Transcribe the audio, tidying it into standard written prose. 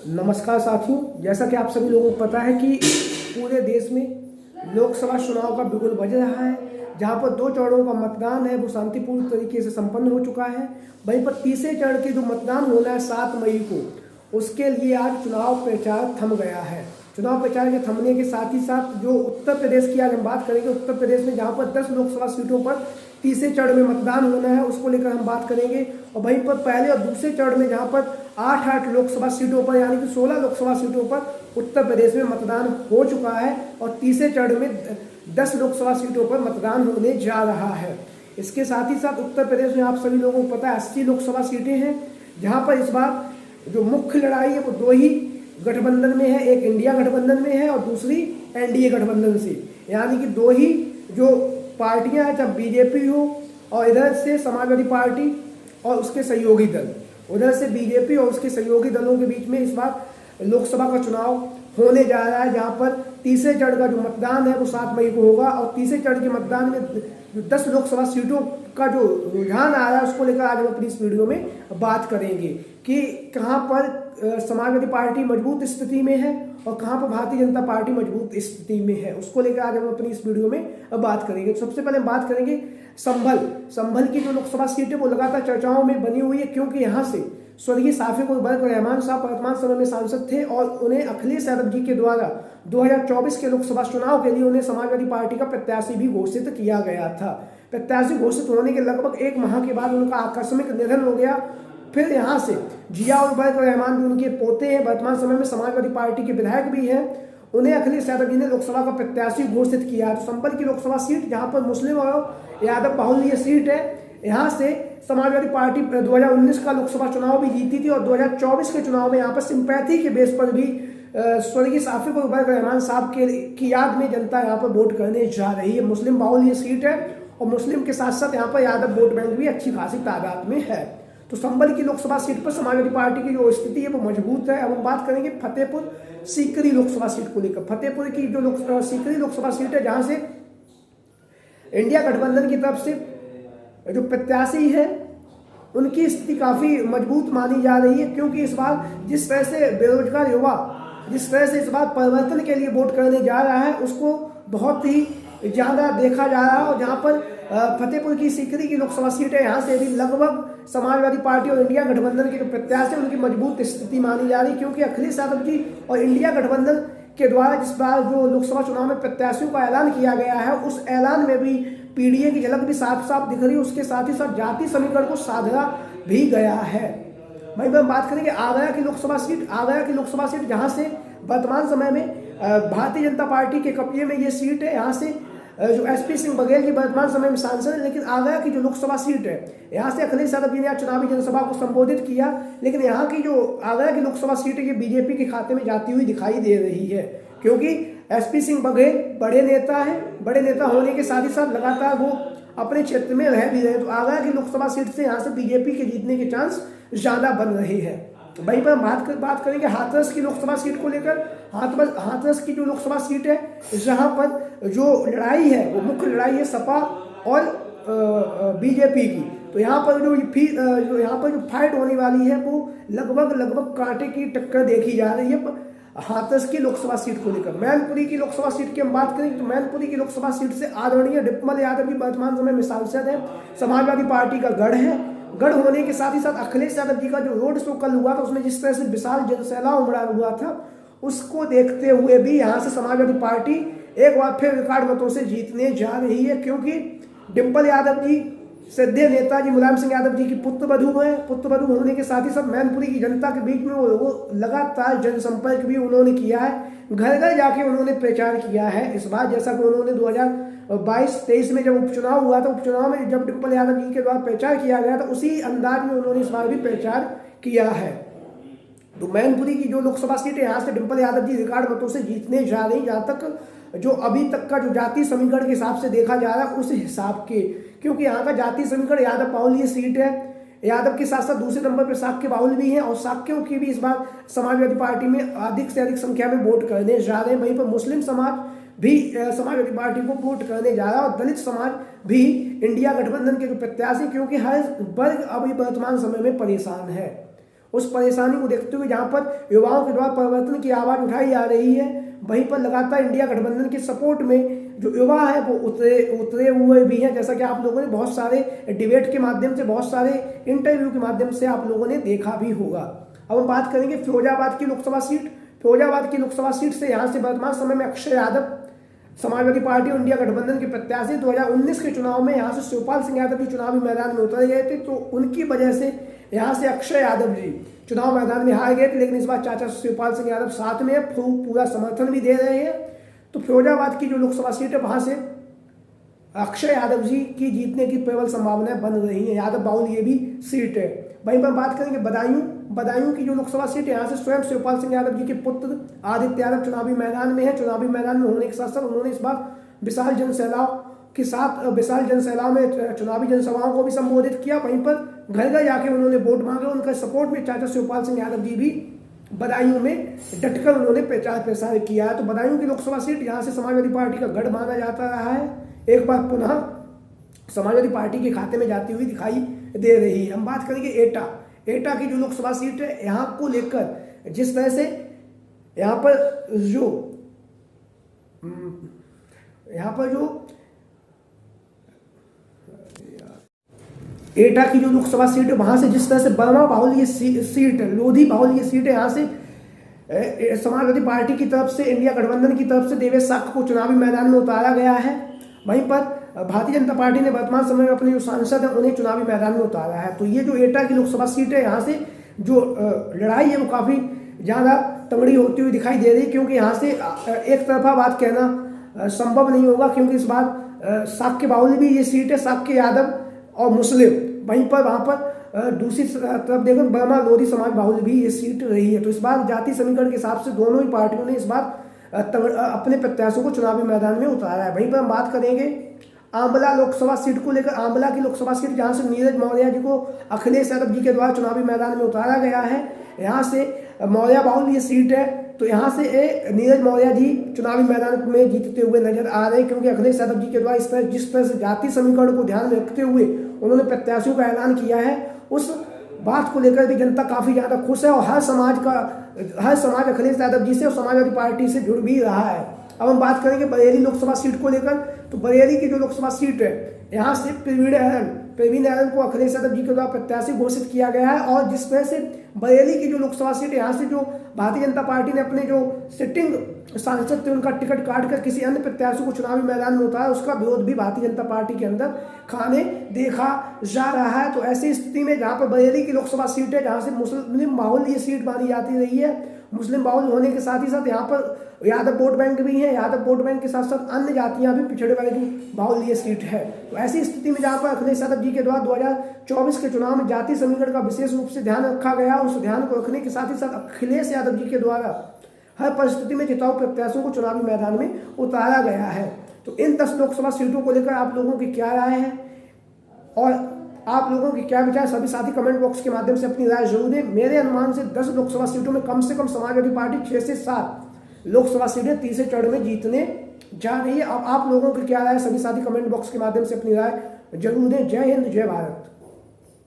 नमस्कार साथियों, जैसा कि आप सभी लोगों को पता है कि पूरे देश में लोकसभा चुनाव का बिगुल बज रहा है। जहां पर 2 चरणों का मतदान है वो शांतिपूर्ण तरीके से संपन्न हो चुका है। वहीं पर तीसरे चरण के जो मतदान होना है 7 मई को, उसके लिए आज चुनाव प्रचार थम गया है। चुनाव प्रचार के थमने के साथ ही साथ जो उत्तर प्रदेश की आज हम बात करेंगे, उत्तर प्रदेश में जहां पर 10 लोकसभा सीटों पर तीसरे चरण में मतदान होना है उसको लेकर हम बात करेंगे। और वहीं पर पहले और दूसरे चरण में जहां पर 8 लोकसभा सीटों पर यानी कि 16 लोकसभा सीटों पर उत्तर प्रदेश में मतदान हो चुका है और तीसरे चरण में 10 लोकसभा सीटों पर मतदान होने जा रहा है। इसके साथ ही साथ उत्तर प्रदेश में आप सभी लोगों को पता है 80 लोकसभा सीटें हैं, जहां पर इस बार जो मुख्य लड़ाई है वो 2 ही गठबंधन में है। एक इंडिया गठबंधन में है और दूसरी एनडीए गठबंधन से, यानी कि 2 ही जो पार्टियां हैं, चाहे बीजेपी हो और इधर से समाजवादी पार्टी और उसके सहयोगी दल, उधर से बीजेपी और उसके सहयोगी दलों के बीच में इस बार लोकसभा का चुनाव होने जा रहा है। जहां पर तीसरे चरण का जो मतदान है वो 7 मई को होगा और तीसरे चरण के मतदान में जो 10 लोकसभा सीटों का जो रुझान आ रहा है उसको लेकर आज हम अपनी इस वीडियो में बात करेंगे कि कहां पर समाजवादी पार्टी मजबूत स्थिति में है और कहां पर भारतीय जनता पार्टी मजबूत स्थिति में है, उसको लेकर आज हम अपनी इस वीडियो में बात करेंगे। सबसे पहले हम बात करेंगे संभल की जो लोकसभा सीट है वो लगातार चर्चाओं में बनी हुई है, क्योंकि यहाँ से स्वर्गीय शाफिक उल बरक रहमान साहब वर्तमान समय में सांसद थे और उन्हें अखिलेश यादव जी के द्वारा 2024 के लोकसभा चुनाव के लिए उन्हें समाजवादी पार्टी का प्रत्याशी भी घोषित किया गया था। प्रत्याशी घोषित होने के लगभग 1 माह के बाद उनका आकस्मिक निधन हो गया। फिर यहाँ से जिया उल बरक रहमान भी उनके पोते हैं, वर्तमान समय में समाजवादी पार्टी के विधायक भी हैं, उन्हें अखिलेश यादव जी ने लोकसभा का प्रत्याशी घोषित किया। तो संभल की लोकसभा सीट जहां पर मुस्लिम और यादव बाहुल्य सीट है, यहाँ से समाजवादी पार्टी 2019 का लोकसभा चुनाव भी जीती थी और 2024 के चुनाव में यहाँ पर सिंपैथी के बेस पर भी स्वर्गीय शाफिक उल बरक रहमान साहब की याद में जनता यहाँ पर वोट करने जा रही है। मुस्लिम बाहुल्य सीट है और मुस्लिम के साथ साथ यहाँ पर यादव वोट बैंक भी अच्छी खासी तादाद में है। तो संभल की लोकसभा सीट पर समाजवादी पार्टी की जो स्थिति है वो मजबूत है। अब हम बात करेंगे फतेहपुर सीकरी लोकसभा सीट को लेकर। फतेहपुर की जो सीकरी लोकसभा सीट है, जहां से इंडिया गठबंधन की तरफ से जो प्रत्याशी है उनकी स्थिति काफी मजबूत मानी जा रही है, क्योंकि इस बार जिस तरह से बेरोजगार युवा जिस तरह से इस बार परिवर्तन के लिए वोट करने जा रहा है उसको बहुत ही ज्यादा देखा जा रहा है। और जहां पर फतेहपुर की सीकरी की लोकसभा सीट है, यहाँ से भी लगभग समाजवादी पार्टी और इंडिया गठबंधन के जो प्रत्याशी हैं उनकी मजबूत स्थिति मानी जा रही है, क्योंकि अखिलेश यादव जी और इंडिया गठबंधन के द्वारा जिस बार जो लोकसभा चुनाव में प्रत्याशियों का ऐलान किया गया है उस ऐलान में भी पीडीए की झलक भी साफ साफ दिख रही है। उसके साथ ही साथ जाति समीकरण को साधा भी गया है। वहीं पर बात करेंगे आगरा की लोकसभा सीट, जहां से वर्तमान समय में भारतीय जनता पार्टी के कब्जे में ये सीट है। यहाँ से जो एसपी सिंह बघेल जी वर्तमान समय में सांसद है, लेकिन आगरा की जो लोकसभा सीट है यहाँ से अखिलेश यादव जी ने आज चुनावी जनसभा को संबोधित किया, लेकिन यहाँ की जो आगरा की लोकसभा सीट है ये बीजेपी के खाते में जाती हुई दिखाई दे रही है, क्योंकि एसपी सिंह बघेल बड़े नेता होने के साथ ही साथ लगातार वो अपने क्षेत्र में रह भी रहे। तो आगरा की लोकसभा सीट से यहाँ से बीजेपी के जीतने के चांस ज्यादा बन रहे हैं। वहीं पर बात करेंगे हाथरस की लोकसभा सीट को लेकर। हाथरस की जो लोकसभा सीट है, जहां पर जो लड़ाई है वो मुख्य लड़ाई है सपा और बीजेपी की। तो यहाँ पर जो फाइट होने वाली है वो लगभग कांटे की टक्कर देखी जा रही है हाथरस की लोकसभा सीट को लेकर। मैनपुरी की लोकसभा सीट की हम बात करें तो मैनपुरी की लोकसभा सीट से आदरणीय डिम्पल यादव भी वर्तमान समय में सांसद है। समाजवादी पार्टी का गढ़ होने के साथ ही साथ अखिलेश यादव जी का जो रोड शो कल हुआ था उसमें जिस तरह से विशाल जनसैलाब उमड़ा हुआ था उसको देखते हुए भी यहाँ से समाजवादी पार्टी एक बार फिर रिकॉर्ड मतों से जीतने जा रही है, क्योंकि डिम्पल यादव जी श्रद्धेय नेताजी मुलायम सिंह यादव जी की पुत्रवधू है। पुत्रवधू होने के साथ ही साथ मैनपुरी की जनता के बीच में वो लगातार जनसंपर्क भी उन्होंने किया है, घर घर जाके उन्होंने प्रचार किया है। इस बार जैसा कि उन्होंने 2022-23 में जब उपचुनाव हुआ था, उपचुनाव में जब डिम्पल यादव जी के द्वारा प्रचार किया गया था उसी अंदाज में उन्होंने इस बार भी प्रचार किया है। तो मैनपुरी की जो लोकसभा सीट है यहाँ से डिम्पल यादव जी रिकॉर्ड मतों से जीतने जा रही, जहाँ तक जो अभी तक का जो जाति समीकरण के हिसाब से देखा जा रहा है उस हिसाब के, क्योंकि यहाँ का जाति समीकरण यादव बाहुल्य सीट है। यादव के साथ साथ दूसरे नंबर पर शाक्य बाहुल्य भी है और शाक्यों की भी इस बार समाजवादी पार्टी में अधिक से अधिक संख्या में वोट करने जा रहे हैं। वहीं पर मुस्लिम समाज भी समाजवादी पार्टी को वोट करने जा रहा है और दलित समाज भी इंडिया गठबंधन के जो प्रत्याशी, क्योंकि हर वर्ग अभी वर्तमान समय में परेशान है। उस परेशानी को देखते हुए जहाँ पर युवाओं के द्वारा परिवर्तन की आवाज़ उठाई जा रही है, वहीं पर लगातार इंडिया गठबंधन के सपोर्ट में जो युवा है वो उतरे हुए भी हैं, जैसा कि आप लोगों ने बहुत सारे डिबेट के माध्यम से, बहुत सारे इंटरव्यू के माध्यम से आप लोगों ने देखा भी होगा। अब हम बात करेंगे फिरोजाबाद की लोकसभा सीट। फिरोजाबाद की लोकसभा सीट से यहाँ से वर्तमान समय में अक्षय यादव समाजवादी पार्टी और इंडिया गठबंधन के प्रत्याशी 2019 के चुनाव में यहाँ से शिवपाल सिंह यादव भी चुनावी मैदान में उतर गए थे, तो उनकी वजह से यहाँ से अक्षय यादव जी चुनाव मैदान में हार गए थे। लेकिन इस बार चाचा शिवपाल सिंह यादव साथ में पूरा समर्थन भी दे रहे हैं। तो फिरोजाबाद की जो लोकसभा सीट है वहाँ से अक्षय यादव जी की जीतने की प्रबल संभावनाएं बन रही हैं। यादव बाहुल ये भी सीट है। वहीं पर बात करेंगे बदायूं की जो लोकसभा सीट है, यहाँ से स्वयं शिवपाल सिंह यादव जी के पुत्र आदित्य यादव चुनावी मैदान में है। चुनावी मैदान में होने के साथ साथ उन्होंने इस बार विशाल जनसैलाब में चुनावी जनसभाओं को भी संबोधित किया। वहीं पर घर घर जाके उन्होंने वोट मांगे। उनका सपोर्ट में चाचा शिवपाल सिंह यादव जी भी बदायूं में डटकर उन्होंने प्रचार प्रसार किया है। तो बदायूं की लोकसभा सीट यहाँ से समाजवादी पार्टी का गढ़ माना जाता रहा है, एक बार पुनः समाजवादी पार्टी के खाते में जाती हुई दिखाई दे रही है। हम बात करेंगे एटा की जो लोकसभा सीट है, यहाँ को लेकर जिस तरह से यहाँ पर जो एटा की जो लोकसभा सीट है, वहां से जिस तरह से वर्मा बाहुल ये सीट है, लोधी बाहुल ये सीट है, यहाँ से समाजवादी पार्टी की तरफ से, इंडिया गठबंधन की तरफ से देवेश साक्य को चुनावी मैदान में उतारा गया है। वहीं पर भारतीय जनता पार्टी ने वर्तमान समय में अपने जो सांसद हैं उन्हें चुनावी मैदान में उतारा है। तो ये जो एटा की लोकसभा सीट है, यहाँ से जो लड़ाई है वो काफ़ी ज़्यादा तगड़ी होती हुई दिखाई दे रही है, क्योंकि यहाँ से एक तरफा बात कहना संभव नहीं होगा, क्योंकि इस बार साक्य बाहुल भी ये सीट है, साक्य यादव और मुस्लिम। वहीं पर वहाँ पर दूसरी तरफ देखो वर्मा लोधी समाज बाहुल भी ये सीट रही है। तो इस बार जाति समीकरण के हिसाब से दोनों ही पार्टियों ने इस बार अपने प्रत्याशियों को चुनावी मैदान में उतारा है। वहीं पर हम बात करेंगे आंवला लोकसभा सीट को लेकर। आंवला की लोकसभा सीट जहाँ से नीरज मौर्य जी को अखिलेश यादव जी के द्वारा चुनावी मैदान में उतारा गया है, यहाँ से मौर्य बाहुल ये सीट है। तो यहाँ से नीरज मौर्य जी चुनावी मैदान में जीतते हुए नजर आ रहे हैं, क्योंकि अखिलेश यादव जी के द्वारा जिस तरह से जाति समीकरण को ध्यान में रखते हुए उन्होंने प्रत्याशियों का ऐलान किया है, उस बात को लेकर भी जनता काफ़ी ज़्यादा खुश है और हर समाज अखिलेश यादव जी से और समाजवादी पार्टी से जुड़ भी रहा है। अब हम बात करेंगे बरेली लोकसभा सीट को लेकर। तो बरेली की जो लोकसभा सीट है, यहाँ से प्रवीण एरन को अखिलेश यादव जी के द्वारा प्रत्याशी घोषित किया गया है। और जिस तरह से बरेली की जो लोकसभा सीट है, यहाँ से जो भारतीय जनता पार्टी ने अपने जो सिटिंग सांसद थे उनका टिकट काट कर किसी अन्य प्रत्याशी को चुनावी मैदान में उतारा, उसका विरोध भी भारतीय जनता पार्टी के अंदर खाने देखा जा रहा है। तो ऐसी स्थिति में जहाँ पर बरेली की लोकसभा सीट है, जहाँ से मुस्लिम बाहुल ये सीट मानी जाती रही है, मुस्लिम बाहुल होने के साथ ही साथ यहाँ पर यादव वोट बैंक भी है, यादव वोट बैंक के साथ साथ अन्य जातियां भी पिछड़े वर्ग की बाहुल ये सीट है। तो ऐसी स्थिति में जहाँ पर अखिलेश यादव जी के द्वारा 2024 के चुनाव में जाति समीकरण का विशेष रूप से ध्यान रखा गया, उस ध्यान को रखने के साथ ही साथ अखिलेश यादव जी के द्वारा हर परिस्थिति में जिताऊ प्रत्याशियों को चुनावी मैदान में उतारा गया है। तो इन 10 लोकसभा सीटों को लेकर आप लोगों की क्या राय है और आप लोगों की क्या विचार, सभी साथी कमेंट बॉक्स के माध्यम से अपनी राय जरूर दें। मेरे अनुमान से 10 लोकसभा सीटों में कम से कम समाजवादी पार्टी 6 से 7 लोकसभा सीटें तीसरे चरण में जीतने जा रही है। अब आप लोगों की क्या राय, सभी साथी कमेंट बॉक्स के माध्यम से अपनी राय जरूर दें। जय हिंद, जय भारत।